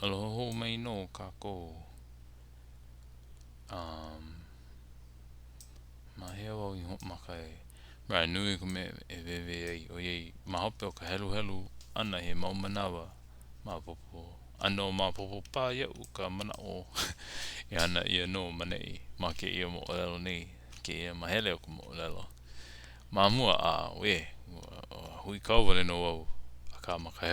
Aloha mai no kako. Mahea wau I makai. Rai nui ko me e wewe ai. O iei mahope o ka helu helu ana he mau manawa. Mapopo. Ano mapopo pā iau ka mana o. E ana ia no manei. Ma ke ia mo olelo nei. Ke ia mahele o ka mo olelo. Ma mua a we. Hui kau wale no wau. A ka maka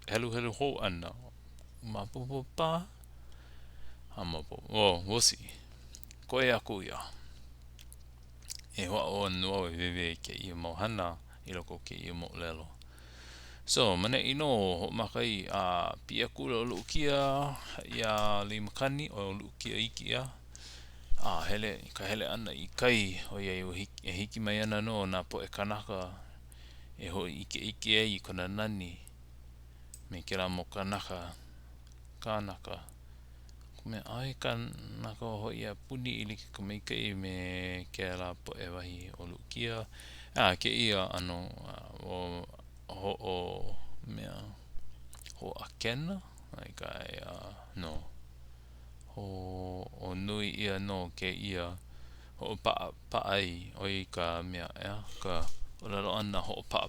helu helu ho ana. Mapopo pā. Ha mapopo. Oh, we'll see. Koe aku ia. E hoa o anua e wewe ke ia mohana I loko ke ia mo lelo. So, mana ino ho makai a pia kula o Luukia ia Leimakani o Luukiaiki ia. A hele, ka hele ana I kai o ia e hiki mai ana no na po e kanaka e ho ike ai I kona nani. Me ke la mo kanaka. Me ai kanaka o ia puni I like ka mai kai me ke la po e wahi o Luukia. Ke ia ano o mea ho akena like no o nui ia no ke ia ho pa ai o I ka mea ka olelo ana ho pa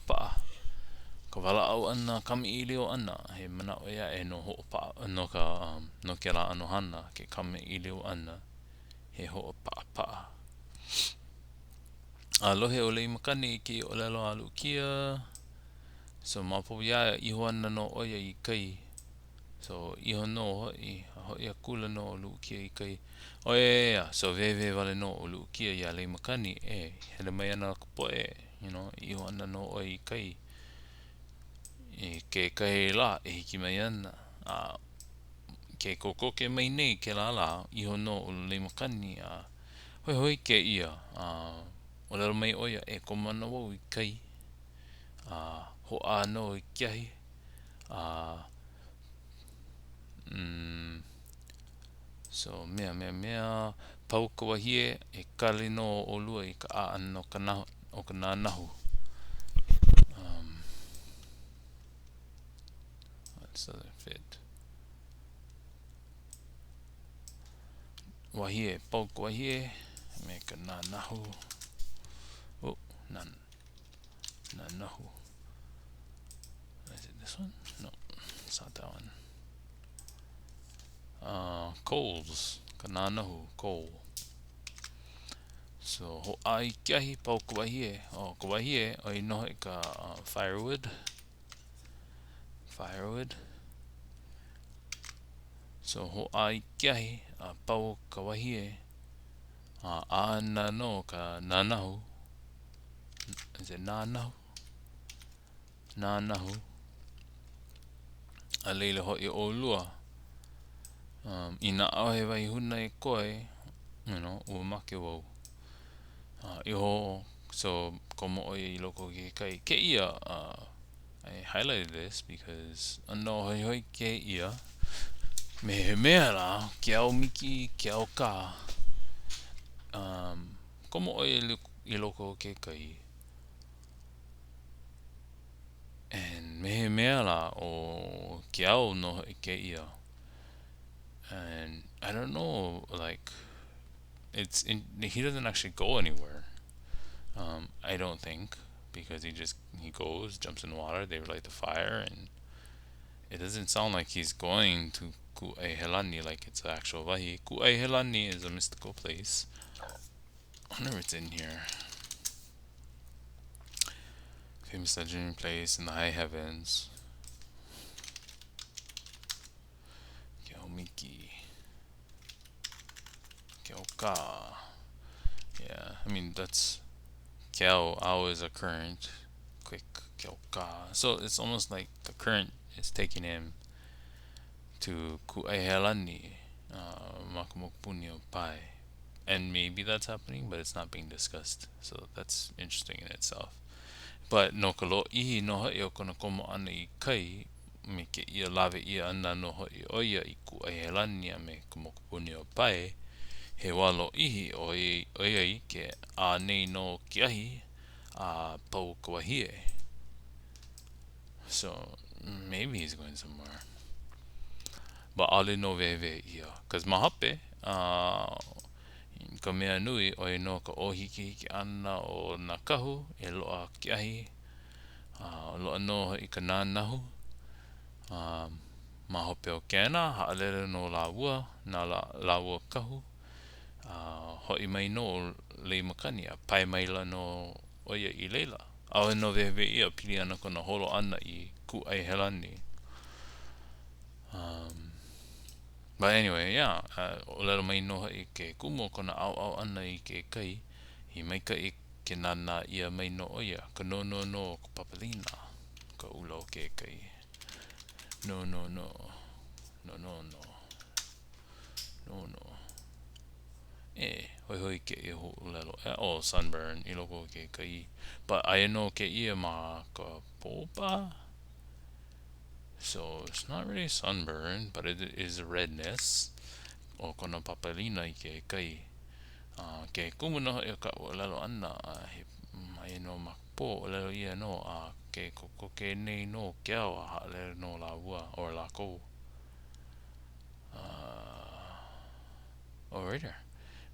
ka wala au ana kami ilio ana he mana o ia e no ho pa no ka no ke la ano hana ke kami ilio ana he ho pa lohe o Leimakani ki olelo a Luukia. So mapo ia iho ana no oia I kai. So iho no hoi a kula no o Luukia I kai. So wewe wale no o Luukia ia Leimakani hele mai ana kapo you know, iho ana no oia I kai. Ke kai la hiki mai ana. Ke kokoke mai nei ke la iho no o Leimakani hoi ke ia. Olelo mai oia komana wau I kai. Ho no I kiahi. So mea pau ka wahie e kali no olua I ka ana o ka Nānahu. That doesn't fit. Wahie, pau ka wahie me ka Nānahu. Oh, Nānahu. Is it this one? No, it's not that one. Coals, ka Nānahu, coal. So ho ai kiahi pau ka wahie. Ka wahie o I noho I ka firewood. So ho ai kiahi pau ka wahie ana no ka Nānahu. Is it Nānahu? Nānahu. A leile ho I olua. Ina ahe wai huna e koe, you know, ua make wau. Iho, so komo o I loko ke kai. Ke ia, I highlighted this because ano hoi ke ia. Me he mea la, ke au miki, ke au ka. Komo o I loko ke kai. And me he mea la o ke au no hoi ke ia. And I don't know, like, he doesn't actually go anywhere. I don't think, because he goes, jumps in water, they light the fire, and it doesn't sound like he's going to Ku'aihelani like it's actual Wahie. Ku'aihelani is a mystical place. I wonder if it's in here. Famous legendary place in the high heavens. Keomiki. Keoka. Yeah, I mean, that's Keo. Ao is a current. Quick. Keoka. So it's almost like the current is taking him to Ku'aihelani. Makamokpuni o Pai. And maybe that's happening, but it's not being discussed. So that's interesting in itself. But no ka lo ihi no hoi o kona komo ana I kai, me ke ia lawe ia ana no hoi oia I Ku'aihelani a me kamokopuni o Pai, he walo ihi o oia I ke a nei no kiahi a pau ka wahie. So maybe he's going somewhere. but ale no wehewehe ia. Cause mahape, ka mea nui o no ka hiki ana o nā kahu e loa kiahi, loa no I ka nānahu, mahope o kena, haalele no lāua, nā lāua kahu, hoi mai no Leimakani, a pai maila no oia I leila. Awe no wehewehe ia pili ana kona holo ana I ku ai helani. But anyway, yeah, olelo mai no I ke kumo kona au ana I ke kai, I maika I ke nana ia mai no oia, ka no ka papalina, ka ula o ke kai. No. Hoi ke ia ho olelo. Sunburn, I loko ke kai. But I know ke ia ma ka popa. So it's not really sunburn, but it is a redness. O kona papalina I ke kai. Ke kumuna e ka olelo ana. I know ma po olelo ia no. Ke koko ke nei no ke awa haalele no la ua or la kou. Alrighter.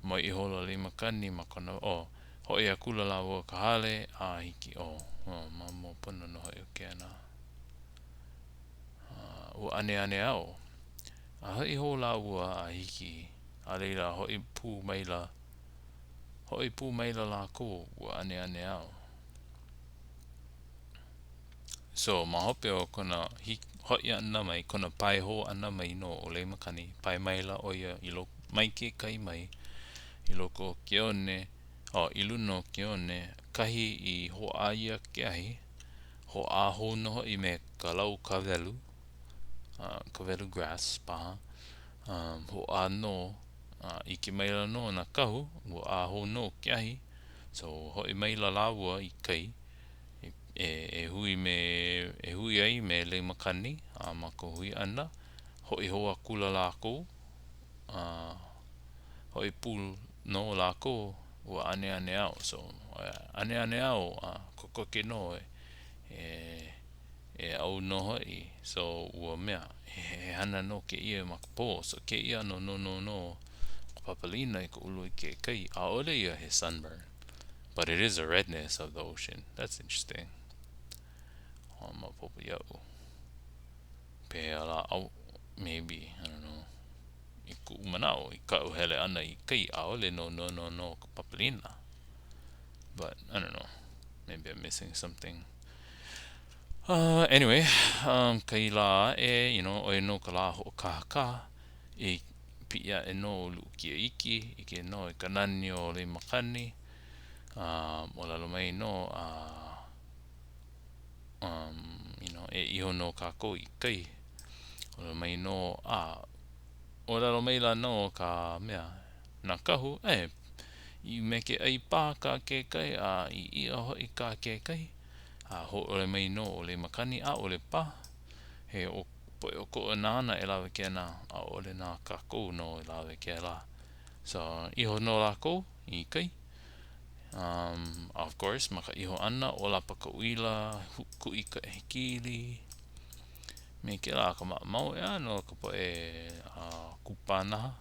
Mai I holo Leimakani ma kona hoi a kula la ua ka hale a hiki mamo pono no hoi o kena. Ua ane au. A hoi ho la ua a hiki. A leila hoi pū maila la kou ua ane au. So mahope o kona hoi ana mai kona pai ho ana mai no o Leimakani. Pai maila oia I lo mai ke kai mai. I loko keone, I luno keone, kahi I ho aia ke ahi, ho a ho noho I me ka lau kawelu grass paha, ho a no, I ke maila no na kahu, ho a ho no ke ahi, so ho I maila lawa I kai, e hui ai me Leimakani, ma ko hui ana, ho I hoa kula lako, ho I pūl no lako, ua ane au, so ane au, koko ke no e au no hoi, so ua mea, he hana no ke ia makapo, so ke ia no, papalina I ka ulu I ke kai, a ole ia he sunburn, but it is a redness of the ocean, that's interesting. Mapopo iau, pe ala au, maybe, I don't know, I ku umanao, I ka hele ana I kai, a ole no, ka papalina, but I don't know, maybe I'm missing something. Anyway, kai la oe no ka la ho kahaka, I pia no Luukiaiki, I ke no ka nani o Leimakani, o lalo mai no, iho no kako I kai, o lalo mai no, o lalo mai la no ka mea, na kahu, I me ke ai pā ka ke kai, I ia hoi ka ke kai, ho ole mai no o Leimakani a ole pa he o po o ko nana e lawe kena a ole na kako no e lawe ke la so iho no la ko I kai of course maka iho ana o la paka uila ku I ka hikili me ke la ka mau e ano ka po kupana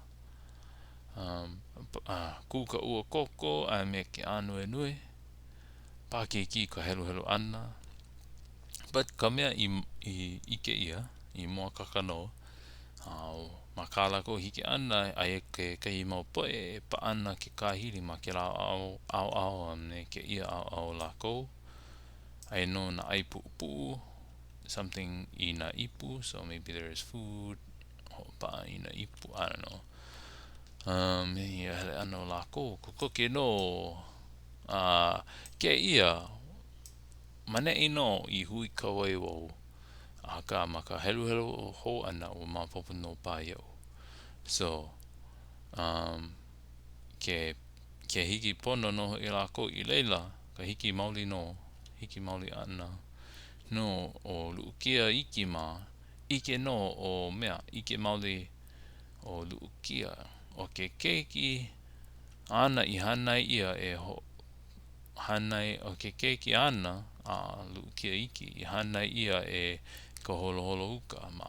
ku ka ua koko a me ke Keanianui pa keiki ka helu ana but ka mea I ike ia I mua kakano makala ko hiki ana ai ke kai mau poe pa ana ke kahili ma ke la au ne ke ia au la ko I know na aipu pu something in a ipu so maybe there is food pa in a ipu I don't know ia hele ano la ko ke no ke ia mane ino I hui kawai wo aka maka helu ho ana o mapopo no pa yo so ke hiki pono no I la ko I leila ka hiki mauli no hiki mauli ana no o Luukiaiki ma ike no o mea ike mauli o Luukia o ke keiki ana I hanai ia ho hanai o ke keiki ana Luukiaiki I hanai ia ka holo uka ma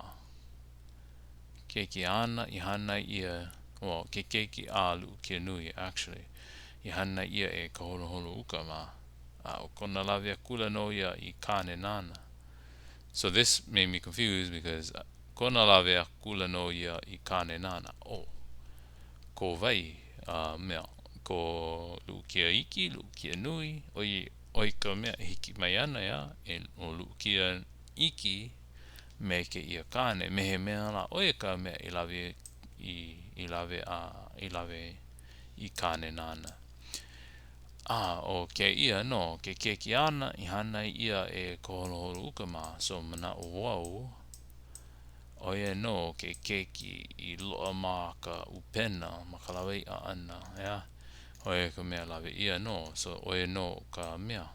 keiki ana I hana ia, well, ke keiki a Luukianui, actually. I hana ia e ka holo uka ma. O kona lawe kula no ia I Keanianiulaokalani. So this made me confused because kona lawe kula no ia I Keanianiulaokalani. Oh, ko vai, mea, ko Luukiaiki, Luukianui, oi ka mea hiki mai ana ia, o Luukiaiki, me ke ia kane, mehe mea la oe ka mea I lawe I Keanianiulaokalani. O ke ia no, ke keiki ana I hana ia e koholo uka ma, so mana o wau, oe no ke keiki I loa ma ka upena, ma ka lawe a ana, ya. Oe ka mea lawe ia no, so oe no ka mea,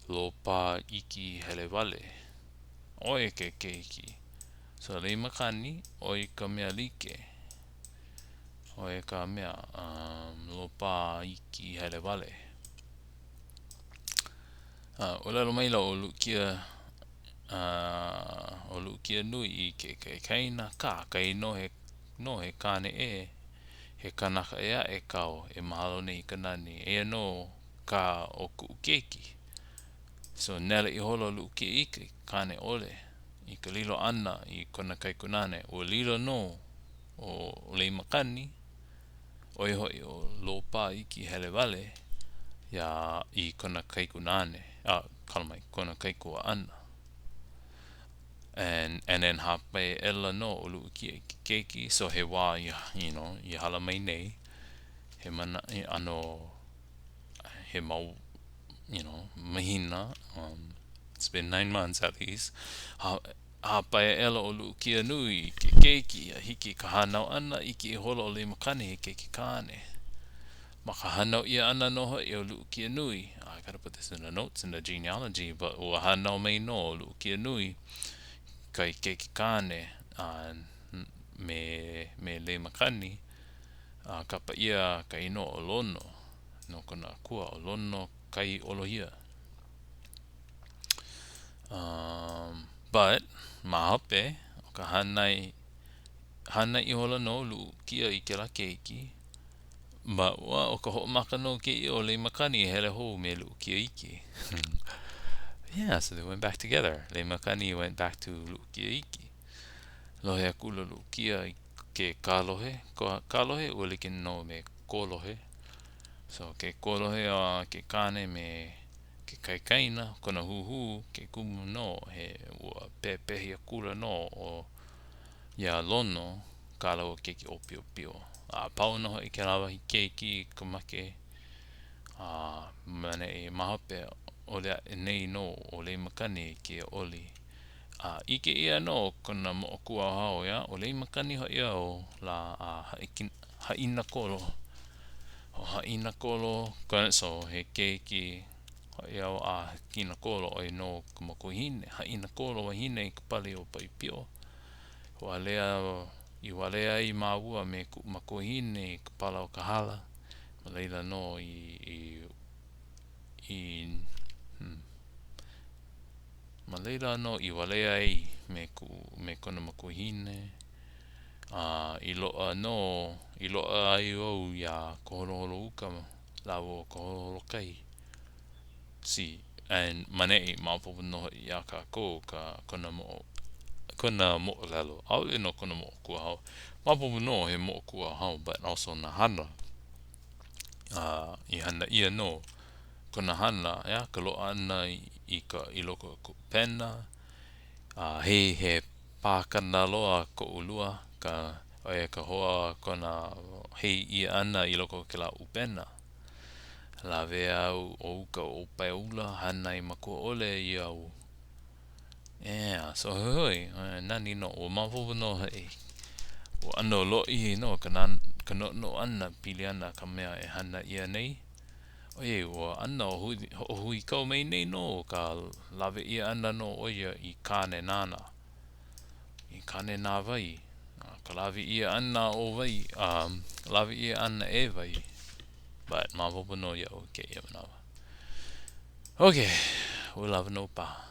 Lopaikihelewale, oe ke keiki. So Leimakani, oe ka mea like, oe ka mea, Lopaikihelewale. Olelo maila o Luukianui I ke kaina kahakai no he kane he kanaka e kao e mahalo nei kanani e no ka o ku keiki. So nele I holo Luukiaiki kane ole I ka lilo ana I kona kaikunane o lilo no o Leimakani oi hoi o Lopaikihelewale ya I kona kaikunane kalamai kona kaikua ana. And then hape ela no o Luukiaiki so he wa I hala mai nei he mana ano he mau mahina it's been 9 months at least hape ela o Luukianui ke keiki hiki ka hanau ana iki holo o Leimakani he keiki kane maka hanau ia ana no hoi o Luukianui. I gotta put this in the notes in the geneaology, but o hanau mai no o Luukianui kai keiki kane me Leimakani kapa ia ka ino o lono no kona kua o lono kai olohia. But mahape o ka hana I hola no Luukia I ke la keiki. But o ka ho'omaka no ke o Leimakani hele ho me Luukiaiki. Yeah, so they went back together. Leimakani went back to Luukiaiki. Lohe akula Luukia ke kalohe. Kalohe ua like no me kolohe. So ke kolohe ke kane me ke kaikaina kona huhu ke kumu no he ua pepehi akula no o ia lono kala o keiki opio pio. Pau no I ke lawa hi keiki kamake mane e mahape o lea nei no o Leimakani ke oli. Ike ia no kona mo kua hao ya o Leimakani ho ia o la Hainakolo. O Hainakolo so he keiki ho ia o Hainakolo o no kumakuhine. Hainakolo wa hine I kapali o paipio. I walea I maua me kumakuhine I kapala o kahala. Leila no Leila no I walea ai me kona makuhine I loa ai o ya koholo uka lawo koholo kai si and mane mapopo no ya ka ko ka kona moolelo au no kona mo kua hao mapopo no he mo kua hao but also na hana I hana ia no kona hana ya ka lo ana I loko pena he pakana loa ko olua ka ka hoa kona hei ia ana I loko ke la upena la vea o uka o paeula hana I makua ole I au. Yeah, so hoi nani no o mapopo no hei o ano lo I no ka no ana pili ana ka mea e hana ia nei oye o ana o hui kau mai nei no ka lawe ia ana no oia I Keanianiulaokalani ka lawe ia ana o vai lawe ia ana e vai but mapopo no ia o ke ia manawa. Okay, we'll have no pa.